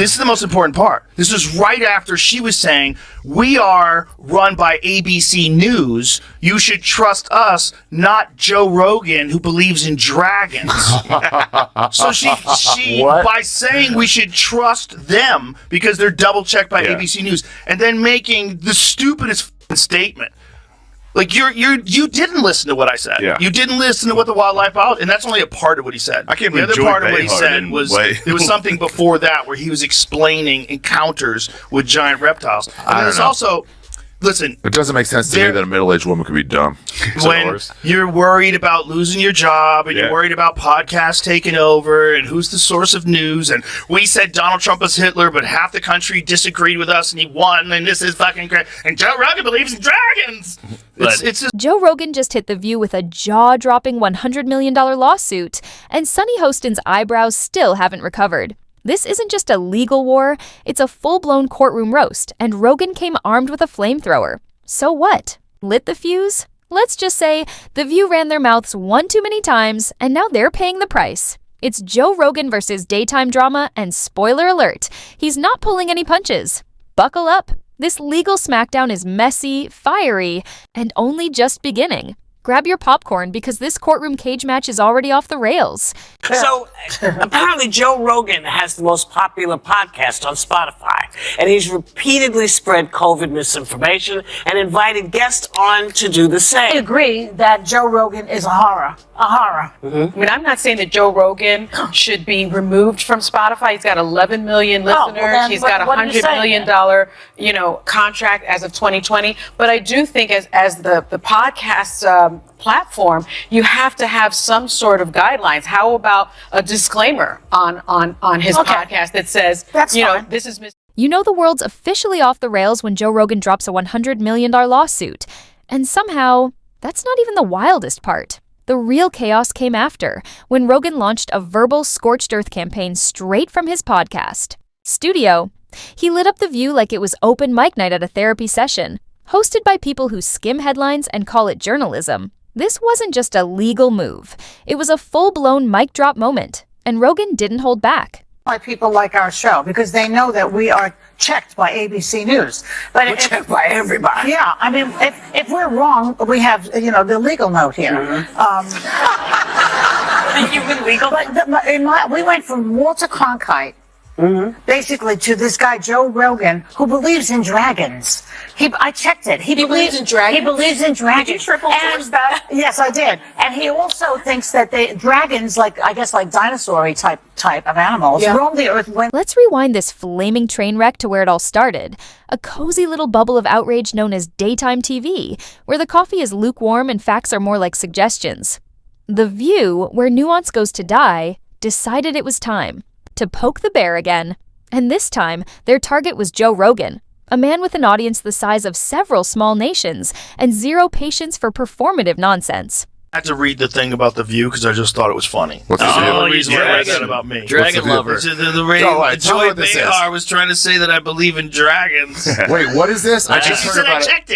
This is the most important part. This is right after she was saying, we are run by ABC News. You should trust us, not Joe Rogan, who believes in dragons. So she by saying we should trust them because they're double checked by ABC News, and then making the stupidest statement. Like you didn't listen to what I said. Yeah. You didn't listen to what the wildlife biologist, and that's only a part of what he said. I can't the other part of what he said was there was something before that where he was explaining encounters with giant reptiles. And there's also, listen, it doesn't make sense to me that a middle-aged woman could be dumb. When you're worried about losing your job and you're worried about podcasts taking over and who's the source of news, and we said Donald Trump was Hitler, but half the country disagreed with us and he won, and this is fucking great, and Joe Rogan believes in dragons. Joe Rogan just hit The View with a jaw-dropping $100 million lawsuit, and Sunny Hostin's eyebrows still haven't recovered. This isn't just a legal war, it's a full-blown courtroom roast, and Rogan came armed with a flamethrower. So what? Lit the fuse? Let's just say The View ran their mouths one too many times, and now they're paying the price. It's Joe Rogan versus daytime drama, and spoiler alert, he's not pulling any punches. Buckle up. This legal smackdown is messy, fiery, and only just beginning. Grab your popcorn because this courtroom cage match is already off the rails. So, apparently Joe Rogan has the most popular podcast on Spotify, and he's repeatedly spread COVID misinformation and invited guests on to do the same. I agree that Joe Rogan is a horror. I mean, I'm not saying that Joe Rogan should be removed from Spotify. He's got 11 million listeners. He's got $100 million, contract as of 2020. But I do think as the podcast platform, you have to have some sort of guidelines. How about a disclaimer on his podcast that says, this is You know the world's officially off the rails when Joe Rogan drops a $100 million lawsuit. And somehow, that's not even the wildest part. The real chaos came after, when Rogan launched a verbal scorched earth campaign straight from his podcast. Studio. He lit up The View like it was open mic night at a therapy session, hosted by people who skim headlines and call it journalism. This wasn't just a legal move. It was a full-blown mic drop moment, and Rogan didn't hold back. Why people like our show, because they know that we are checked by ABC News. But we're checked by everybody. Yeah, I mean, if we're wrong, we have, the legal note here. You legal? But we went from Walter Cronkite, basically, to this guy, Joe Rogan, who believes in dragons. I checked it. He believes in dragons? He believes in dragons. Did you triple source that? Yes, I did. And he also thinks that dragons, like dinosaur-y type of animals, roam the earth when... Let's rewind this flaming train wreck to where it all started. A cozy little bubble of outrage known as daytime TV, where the coffee is lukewarm and facts are more like suggestions. The View, where nuance goes to die, decided it was time to poke the bear again. And this time, their target was Joe Rogan, a man with an audience the size of several small nations and zero patience for performative nonsense. I had to read the thing about The View because I just thought it was funny. What's That's the deal? only reason why I read that about me. Dragon lover. Joy Behar was trying to say that I believe in dragons. Wait, what is this? She said, I checked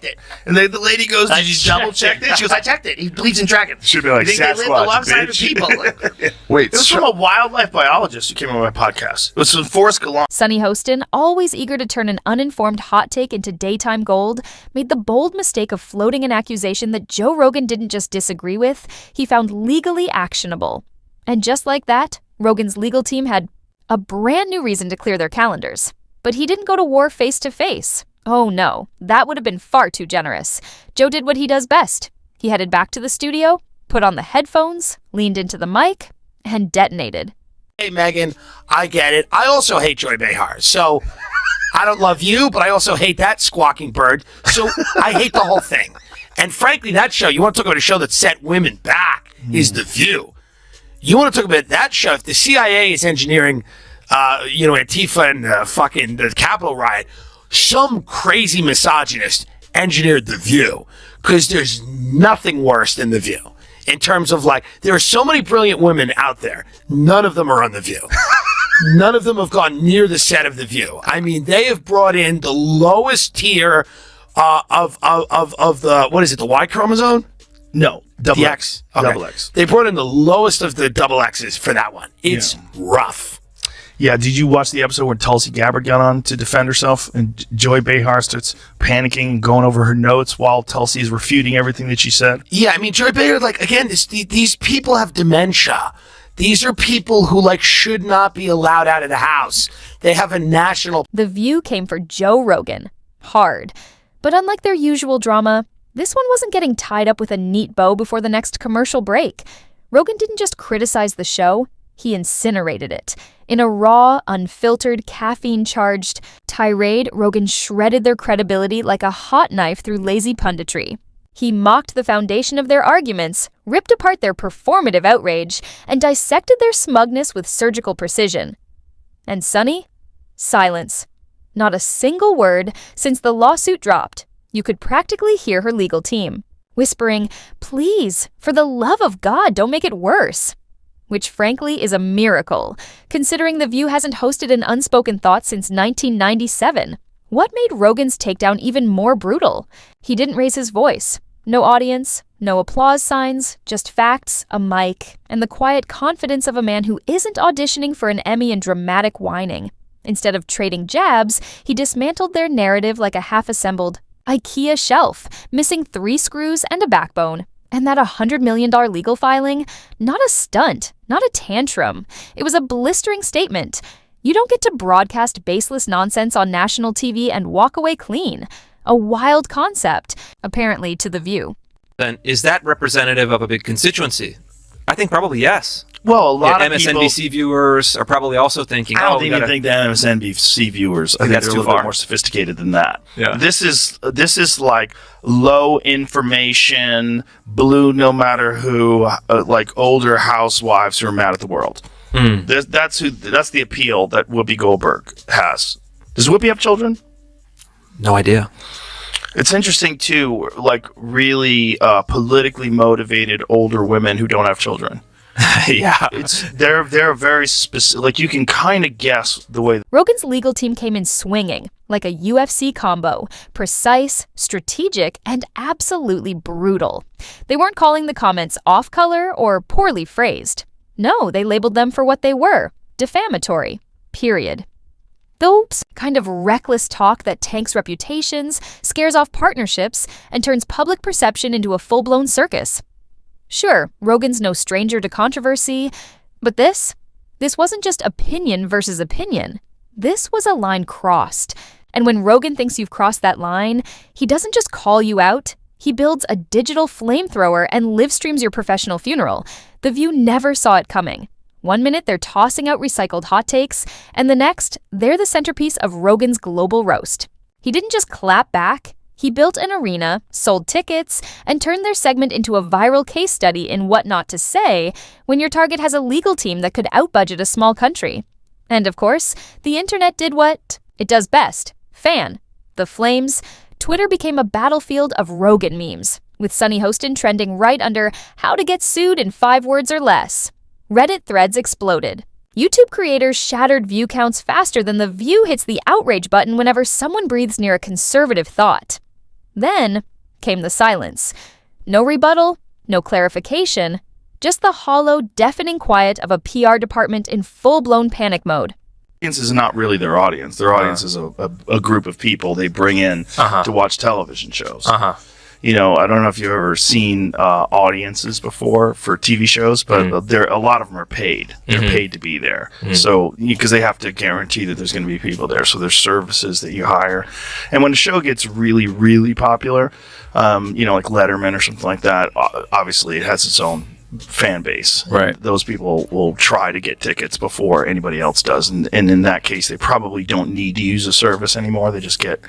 it. And the lady goes, did you double check it? She goes, I checked it. He believes in dragons. Should be like Sasquatch, Sasquatch, they live alongside bitch. people. Wait, it was from a wildlife biologist who came on my podcast. It was from Forrest Gallant. Sunny Hostin, always eager to turn an uninformed hot take into daytime gold, made the bold mistake of floating an accusation that Joe Rogan didn't just disagree with, he found legally actionable. And just like that, Rogan's legal team had a brand new reason to clear their calendars. But he didn't go to war face to face. Oh no, that would have been far too generous. Joe did what he does best. He headed back to the studio, put on the headphones, leaned into the mic, and detonated. Hey, Megan, I get it. I also hate Joy Behar. So I don't love you, but I also hate that squawking bird. So I hate the whole thing. And frankly, that show, you want to talk about a show that set women back, is The View. You want to talk about that show. If the CIA is engineering, Antifa and fucking the Capitol riot, some crazy misogynist engineered The View. Because there's nothing worse than The View. In terms of there are so many brilliant women out there. None of them are on The View. None of them have gone near the set of The View. I mean, they have brought in the lowest tier of the, what is it, the Y chromosome? No, double X. Okay. Double X. They brought in the lowest of the double X's for that one. It's rough. Yeah, did you watch the episode where Tulsi Gabbard got on to defend herself and Joy Behar starts panicking and going over her notes while Tulsi is refuting everything that she said? Yeah, I mean, Joy Behar, like, again, these people have dementia. These are people who, like, should not be allowed out of the house. They have a national... The View came for Joe Rogan. Hard. But unlike their usual drama, this one wasn't getting tied up with a neat bow before the next commercial break. Rogan didn't just criticize the show, he incinerated it. In a raw, unfiltered, caffeine-charged tirade, Rogan shredded their credibility like a hot knife through lazy punditry. He mocked the foundation of their arguments, ripped apart their performative outrage, and dissected their smugness with surgical precision. And Sunny? Silence. Not a single word since the lawsuit dropped. You could practically hear her legal team whispering, "Please, for the love of God, don't make it worse." Which frankly is a miracle, considering The View hasn't hosted an unspoken thought since 1997. What made Rogan's takedown even more brutal? He didn't raise his voice. No audience, no applause signs, just facts, a mic, and the quiet confidence of a man who isn't auditioning for an Emmy in dramatic whining. Instead of trading jabs, he dismantled their narrative like a half-assembled IKEA shelf, missing 3 screws and a backbone. And that $100 million legal filing? Not a stunt, not a tantrum. It was a blistering statement. You don't get to broadcast baseless nonsense on national TV and walk away clean. A wild concept, apparently to The View. Then is that representative of a big constituency? I think probably yes. Well, a lot of MSNBC people... viewers are probably also thinking, I don't even think the MSNBC viewers. I think that's they're a too little bit far. more sophisticated than that. Yeah. This is like low information, blue no matter who, like older housewives who are mad at the world. That's the appeal that Whoopi Goldberg has. Does Whoopi have children? No idea. It's interesting too, like really politically motivated older women who don't have children. Yeah. They're very specific. Like you can kind of guess the way. Rogan's legal team came in swinging, like a UFC combo, precise, strategic, and absolutely brutal. They weren't calling the comments off-color or poorly phrased. No, they labeled them for what they were, defamatory, period. Those kind of reckless talk that tanks reputations, scares off partnerships, and turns public perception into a full-blown circus. Sure, Rogan's no stranger to controversy, but this wasn't just opinion versus opinion. This was a line crossed. And when Rogan thinks you've crossed that line, he doesn't just call you out, he builds a digital flamethrower and live streams your professional funeral. The View never saw it coming. One minute they're tossing out recycled hot takes, and the next, they're the centerpiece of Rogan's global roast. He didn't just clap back. He built an arena, sold tickets, and turned their segment into a viral case study in what not to say when your target has a legal team that could outbudget a small country. And of course, the internet did what it does best. Fan. The flames. Twitter became a battlefield of Rogan memes, with Sunny Hostin trending right under how to get sued in 5 words or less. Reddit threads exploded. YouTube creators shattered view counts faster than The View hits the outrage button whenever someone breathes near a conservative thought. Then came the silence. No rebuttal, no clarification, just the hollow, deafening quiet of a PR department in full-blown panic mode. Audience is not really their audience. Their audience is a group of people they bring in to watch television shows. You know, I don't know if you've ever seen audiences before for TV shows, but a lot of them are paid. They're paid to be there. So, because they have to guarantee that there's going to be people there. So there's services that you hire. And when the show gets really, really popular, you know, like Letterman or something like that, obviously it has its own fan base. Right. Those people will try to get tickets before anybody else does. And in that case, they probably don't need to use a service anymore. They just get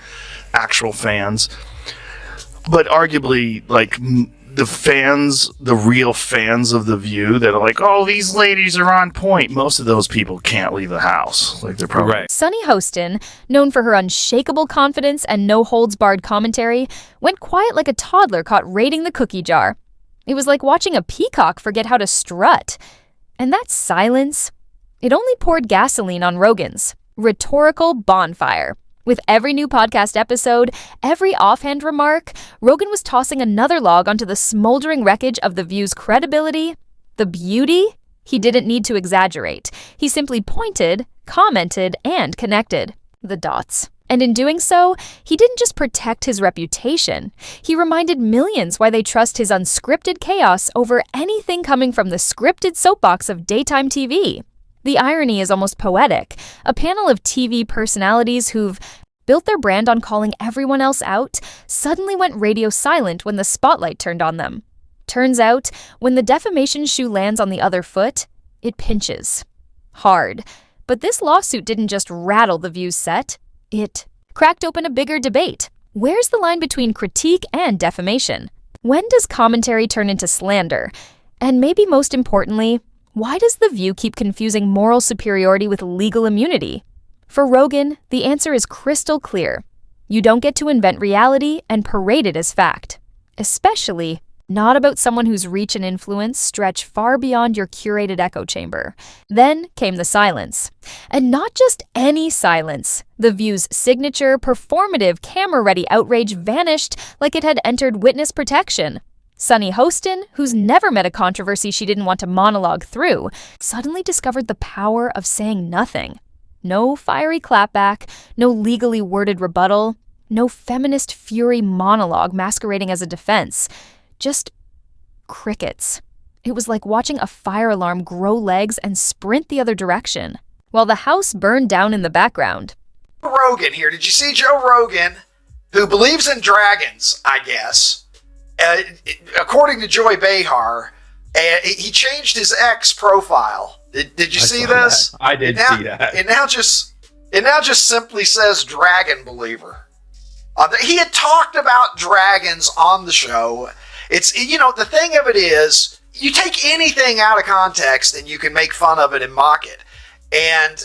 actual fans. But arguably, like, the fans, the real fans of The View that are like, oh, these ladies are on point. Most of those people can't leave the house. Like, they're probably... Right. Sunny Hostin, known for her unshakable confidence and no-holds-barred commentary, went quiet like a toddler caught raiding the cookie jar. It was like watching a peacock forget how to strut. And that silence, it only poured gasoline on Rogan's rhetorical bonfire. With every new podcast episode, every offhand remark, Rogan was tossing another log onto the smoldering wreckage of The View's credibility, the beauty, He didn't need to exaggerate. He simply pointed, commented, and connected the dots. And in doing so, he didn't just protect his reputation. He reminded millions why they trust his unscripted chaos over anything coming from the scripted soapbox of daytime TV. The irony is almost poetic. A panel of TV personalities who've built their brand on calling everyone else out suddenly went radio silent when the spotlight turned on them. Turns out, when the defamation shoe lands on the other foot, it pinches. Hard. But this lawsuit didn't just rattle the View's set. It cracked open a bigger debate. Where's the line between critique and defamation? When does commentary turn into slander? And maybe most importantly, why does The View keep confusing moral superiority with legal immunity? For Rogan, the answer is crystal clear. You don't get to invent reality and parade it as fact. Especially not about someone whose reach and influence stretch far beyond your curated echo chamber. Then came the silence. And not just any silence. The View's signature, performative, camera-ready outrage vanished like it had entered witness protection. Sunny Hostin, who's never met a controversy she didn't want to monologue through, suddenly discovered the power of saying nothing. No fiery clapback, no legally worded rebuttal, no feminist fury monologue masquerading as a defense. Just crickets. It was like watching a fire alarm grow legs and sprint the other direction, while the house burned down in the background. Rogan here. Did you see Joe Rogan, who believes in dragons, I guess? According to Joy Behar, he changed his X profile. Did you see this? That. I did see that. It now just simply says dragon believer. He had talked about dragons on the show. It's, the thing of it is, you take anything out of context and you can make fun of it and mock it. And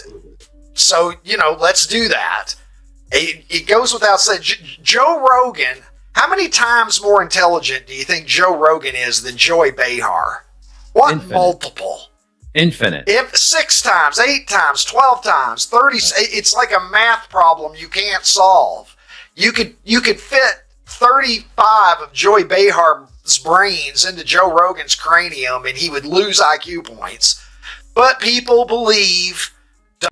so, let's do that. It goes without saying, Joe Rogan, how many times more intelligent do you think Joe Rogan is than Joy Behar? What Infinite. multiple? Infinite. 6 times, 8 times, 12 times, 30. It's like a math problem you can't solve. You could fit 35 of Joy Behar's brains into Joe Rogan's cranium and he would lose IQ points. But people believe.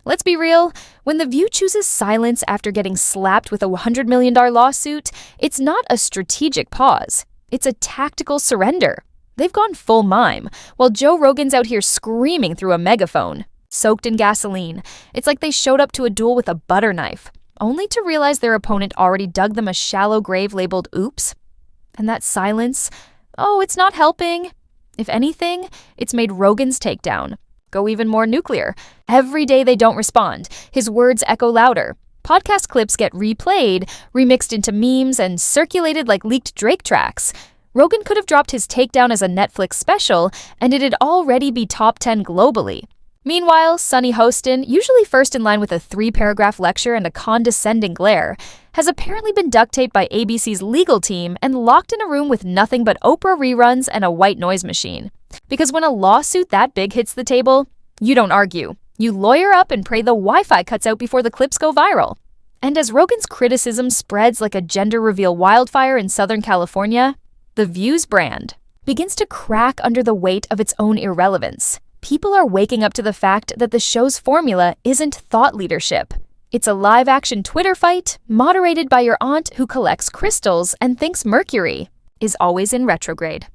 Let's be real, when The View chooses silence after getting slapped with a $100 million lawsuit, it's not a strategic pause. It's a tactical surrender. They've gone full mime, while Joe Rogan's out here screaming through a megaphone, soaked in gasoline. It's like they showed up to a duel with a butter knife, only to realize their opponent already dug them a shallow grave labeled oops. And that silence, it's not helping. If anything, it's made Rogan's takedown go even more nuclear. Every day they don't respond, his words echo louder. Podcast clips get replayed, remixed into memes, and circulated like leaked Drake tracks. Rogan could have dropped his takedown as a Netflix special, and it'd already be top 10 globally. Meanwhile, Sunny Hostin, usually first in line with a 3-paragraph lecture and a condescending glare, has apparently been duct-taped by ABC's legal team and locked in a room with nothing but Oprah reruns and a white noise machine. Because when a lawsuit that big hits the table, you don't argue. You lawyer up and pray the Wi-Fi cuts out before the clips go viral. And as Rogan's criticism spreads like a gender reveal wildfire in Southern California, The View's brand begins to crack under the weight of its own irrelevance. People are waking up to the fact that the show's formula isn't thought leadership. It's a live-action Twitter fight moderated by your aunt who collects crystals and thinks Mercury is always in retrograde.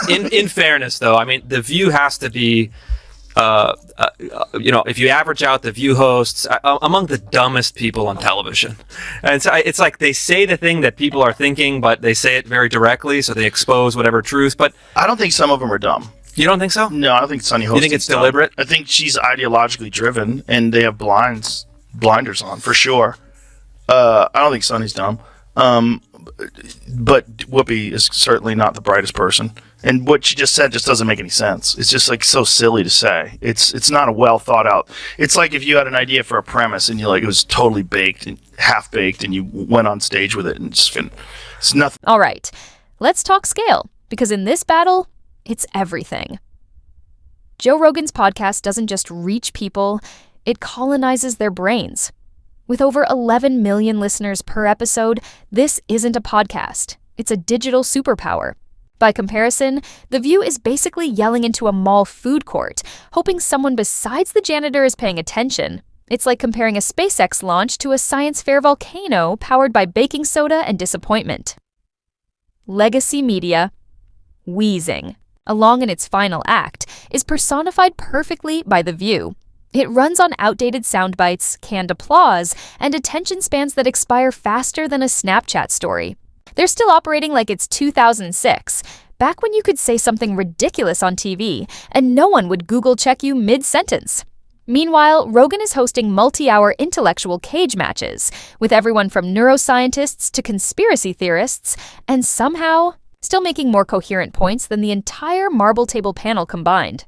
In fairness, though, I mean, The View has to be, if you average out The View hosts, among the dumbest people on television. And it's like they say the thing that people are thinking, but they say it very directly, so they expose whatever truth. But I don't think some of them are dumb. You don't think so? No, I don't think Sunny Hostin's You think it's dumb. deliberate? I think she's ideologically driven, and they have blinders on, for sure. I don't think Sunny's dumb. But Whoopi is certainly not the brightest person. And what she just said just doesn't make any sense. It's just like so silly to say. It's not a well thought out. It's like if you had an idea for a premise and it was totally baked and half baked and you went on stage with it and it's nothing. All right, let's talk scale, because in this battle, it's everything. Joe Rogan's podcast doesn't just reach people, it colonizes their brains. With over 11 million listeners per episode, this isn't a podcast. It's a digital superpower. By comparison, The View is basically yelling into a mall food court, hoping someone besides the janitor is paying attention. It's like comparing a SpaceX launch to a science fair volcano powered by baking soda and disappointment. Legacy media, wheezing, along in its final act, is personified perfectly by The View. It runs on outdated sound bites, canned applause, and attention spans that expire faster than a Snapchat story. They're still operating like it's 2006, back when you could say something ridiculous on TV and no one would Google check you mid-sentence. Meanwhile, Rogan is hosting multi-hour intellectual cage matches with everyone from neuroscientists to conspiracy theorists, and somehow still making more coherent points than the entire marble table panel combined.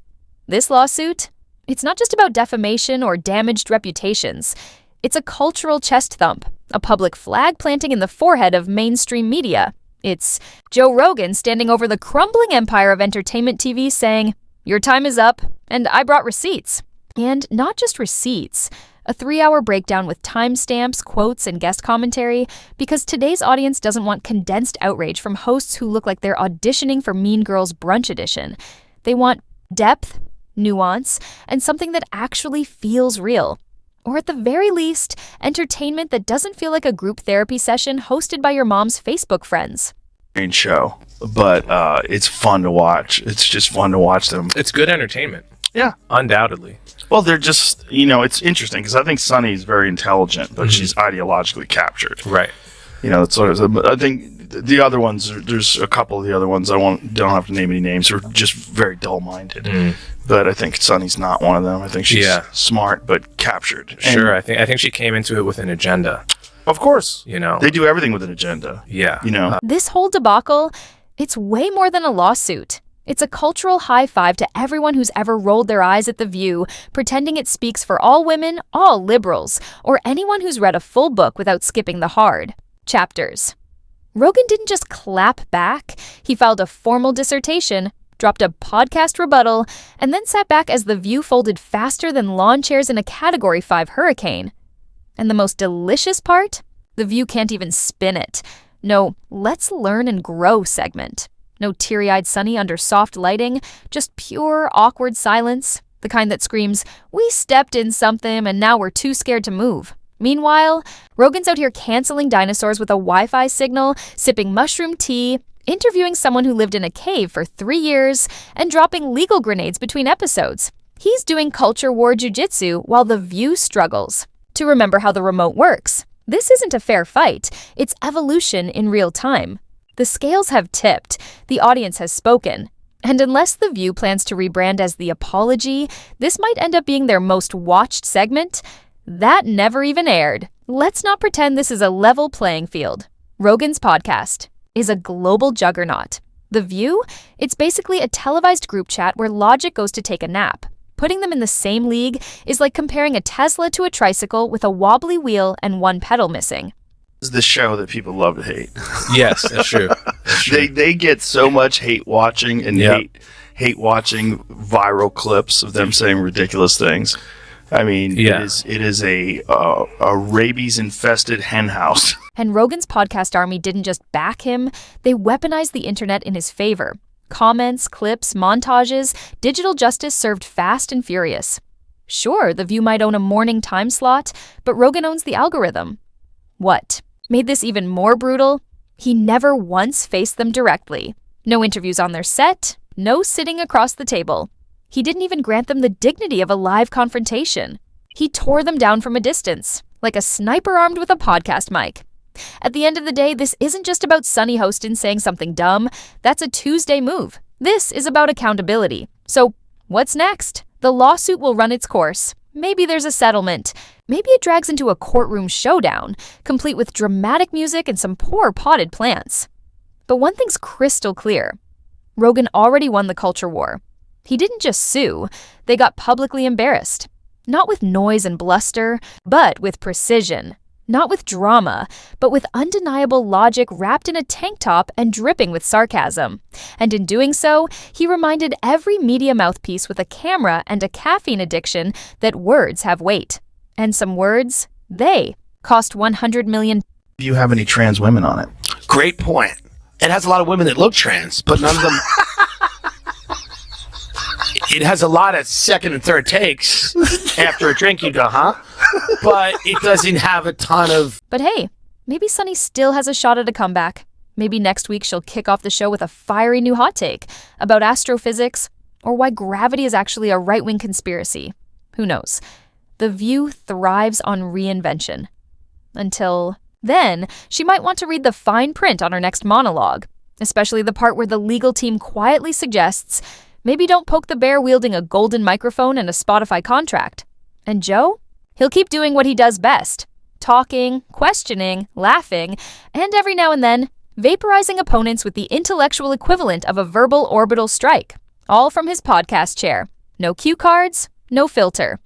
This lawsuit? It's not just about defamation or damaged reputations. It's a cultural chest thump, a public flag planting in the forehead of mainstream media. It's Joe Rogan standing over the crumbling empire of entertainment TV saying, "Your time is up, and I brought receipts." And not just receipts, a 3-hour breakdown with timestamps, quotes, and guest commentary, because today's audience doesn't want condensed outrage from hosts who look like they're auditioning for Mean Girls Brunch Edition. They want depth, nuance, and something that actually feels real. Or at the very least, entertainment that doesn't feel like a group therapy session hosted by your mom's Facebook friends. Show, but it's fun to watch. It's just fun to watch them. It's good entertainment. Yeah. Undoubtedly. Well, they're just, it's interesting because I think Sunny's very intelligent, but she's ideologically captured. Right. That's what it is. I think the other ones, there's a couple of the other ones, don't have to name any names, are just very dull-minded. But I think Sunny's not one of them. I think she's smart but captured. Sure, I think she came into it with an agenda. Of course. They do everything with an agenda. Yeah. This whole debacle, it's way more than a lawsuit. It's a cultural high five to everyone who's ever rolled their eyes at The View, pretending it speaks for all women, all liberals, or anyone who's read a full book without skipping the hard chapters. Rogan didn't just clap back. He filed a formal dissertation, dropped a podcast rebuttal, and then sat back as The View folded faster than lawn chairs in a Category 5 hurricane. And the most delicious part? The View can't even spin it. No, let's learn and grow segment. No teary-eyed Sunny under soft lighting, just pure, awkward silence, the kind that screams, "We stepped in something and now we're too scared to move." Meanwhile, Rogan's out here canceling dinosaurs with a Wi-Fi signal, sipping mushroom tea, interviewing someone who lived in a cave for 3 years, and dropping legal grenades between episodes. He's doing culture war jujitsu while The View struggles to remember how the remote works. This isn't a fair fight. It's evolution in real time. The scales have tipped. The audience has spoken. And unless The View plans to rebrand as The Apology, this might end up being their most watched segment. That never even aired. Let's not pretend this is a level playing field. Rogan's podcast is a global juggernaut. The View? It's basically a televised group chat where logic goes to take a nap. Putting them in the same league is like comparing a Tesla to a tricycle with a wobbly wheel and one pedal missing. This is the show that people love to hate. Yes, that's true. They get so much hate watching and hate watching viral clips of them saying ridiculous things. I mean, it is a rabies-infested henhouse. And Rogan's podcast army didn't just back him, they weaponized the internet in his favor. Comments, clips, montages, digital justice served fast and furious. Sure, The View might own a morning time slot, but Rogan owns the algorithm. What made this even more brutal? He never once faced them directly. No interviews on their set, no sitting across the table. He didn't even grant them the dignity of a live confrontation. He tore them down from a distance, like a sniper armed with a podcast mic. At the end of the day, this isn't just about Sunny Hostin saying something dumb. That's a Tuesday move. This is about accountability. So, what's next? The lawsuit will run its course. Maybe there's a settlement. Maybe it drags into a courtroom showdown, complete with dramatic music and some poor potted plants. But one thing's crystal clear. Rogan already won the culture war. He didn't just sue. They got publicly embarrassed. Not with noise and bluster, but with precision. Not with drama, but with undeniable logic wrapped in a tank top and dripping with sarcasm. And in doing so, he reminded every media mouthpiece with a camera and a caffeine addiction that words have weight. And some words, they cost $100 million. Do you have any trans women on it? Great point. It has a lot of women that look trans, but none of them. It has a lot of second and third takes. After a drink, you go, huh? But it doesn't have a ton of. But hey, maybe Sunny still has a shot at a comeback. Maybe next week she'll kick off the show with a fiery new hot take about astrophysics or why gravity is actually a right-wing conspiracy. Who knows? The View thrives on reinvention. Until then, she might want to read the fine print on her next monologue, especially the part where the legal team quietly suggests maybe don't poke the bear wielding a golden microphone and a Spotify contract. And Joe? He'll keep doing what he does best. Talking, questioning, laughing, and every now and then, vaporizing opponents with the intellectual equivalent of a verbal orbital strike. All from his podcast chair. No cue cards, no filter.